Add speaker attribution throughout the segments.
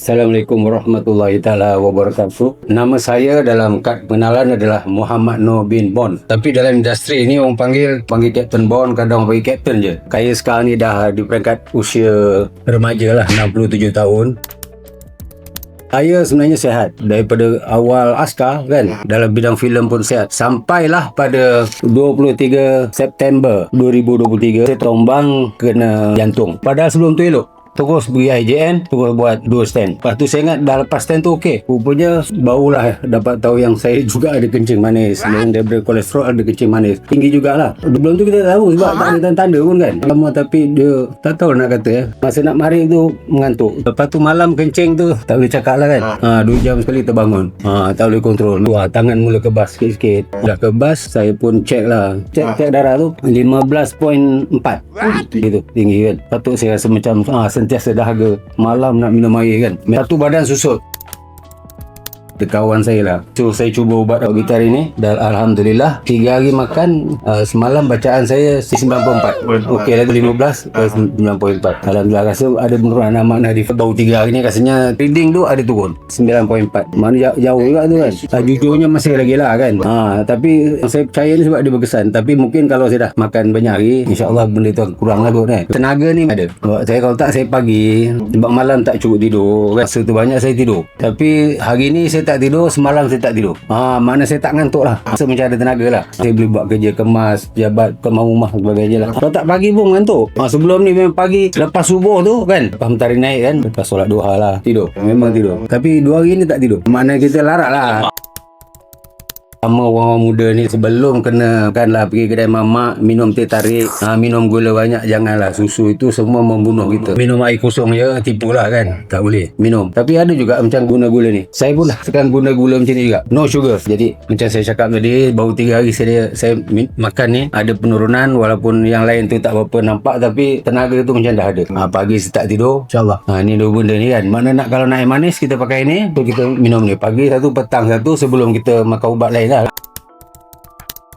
Speaker 1: Assalamualaikum warahmatullahi taala wabarakatuh. Nama saya dalam kad pengenalan adalah Muhammad Noor bin Bon. Tapi dalam industri ini orang panggil Captain Bon, kadang orang panggil Captain je. Saya sekarang ni dah di peringkat usia remaja lah, 67 tahun. Saya sebenarnya sihat daripada awal askar kan, dalam bidang filem pun sihat. Sampailah pada 23 September 2023 saya tombang kena jantung. Padahal sebelum tu elok. Terus pergi IJN, terus buat 2 stand. Lepas tu saya ingat dah lepas stand tu okey. Rupanya barulah dapat tahu yang saya juga ada kencing manis. Selain daripada kolesterol ada kencing manis. Tinggi jugalah. Belum tu kita tahu sebab tak ada tanda-tanda pun kan. Lama tapi dia tak tahu nak kata ya. Masa nak mari tu mengantuk. Lepas tu malam kencing tu tak boleh cakap lah kan. 2 jam sekali terbangun. Tak boleh kontrol. Wah, tangan mula kebas sikit-sikit. Dah kebas, saya pun check lah. Check darah tu 15.4. Gitu, tinggi kan. Patut saya rasa macam sentiasa dahaga. Malam nak minum air kan. Satu badan susut. Kawan saya lah. So saya cuba ubat gitar ini dan Alhamdulillah 3 hari makan, semalam bacaan saya 94. Okey lagi 15 ke 94. Alhamdulillah rasa ada penurunan. Makna di baru 3 hari ni rasanya reading tu ada turun 9.4. Mana jauh juga tu kan. Jujurnya masih lagi lah kan. Tapi saya percaya ni sebab dia berkesan. Tapi mungkin kalau saya dah makan banyak hari, insyaAllah benda tu kurang lah kot kan. Tenaga ni ada. Saya kalau tak saya pagi sebab malam tak cukup tidur kan. Masa tu banyak saya tidur. Tapi hari ni saya tak tidur, semalam saya tak tidur. Mana saya tak ngantuk lah. Rasa macam ada tenaga lah. Saya boleh buat kerja kemas, jabat, kemas rumah sebagainya lah. Kalau tak pagi pun ngantuk. Sebelum ni memang pagi, lepas subuh tu kan, lepas mentari naik kan, lepas solat duha lah, tidur. Memang tidur. Tapi 2 hari ni tak tidur. Maknanya kita larat lah. Sama orang muda ni sebelum kena kan lah pergi kedai mamak, minum teh tarik, minum gula banyak, janganlah. Susu itu semua membunuh kita. Minum air kosong je tipulah kan, tak boleh minum. Tapi ada juga macam guna gula ni. Saya pun lah sekarang guna gula macam ni juga, no sugar. Jadi macam saya cakap tadi, baru 3 hari saya makan ni ada penurunan. Walaupun yang lain tu tak berapa nampak, tapi tenaga tu macam dah ada. Pagi saya tak tidur, insyaAllah. Ni 2 benda ni kan. Mana nak kalau nak air manis kita pakai ni, tu kita minum ni. Pagi satu, petang satu, sebelum kita makan ubat lain lah.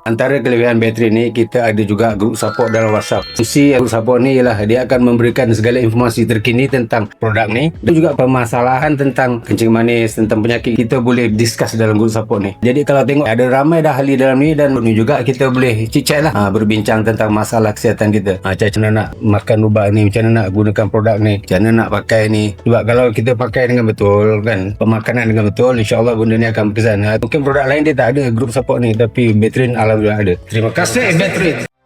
Speaker 1: Antara kelebihan bateri ni, kita ada juga grup support dalam WhatsApp. Fungsi grup support ni ialah dia akan memberikan segala informasi terkini tentang produk ni dan juga permasalahan tentang kencing manis, tentang penyakit, kita boleh discuss dalam grup support ni. Jadi kalau tengok ada ramai dah ahli dalam ni, dan ni juga kita boleh chit-chat lah, berbincang tentang masalah kesihatan kita. Macam mana nak makan ubat ni, macam mana nak gunakan produk ni, macam mana nak pakai ni. Sebab kalau kita pakai dengan betul kan, pemakanan dengan betul, insyaAllah benda ni akan berkesan. Mungkin produk lain dia tak ada grup support ni, tapi bateri Alhamdulillah ada. Terima kasih bateri.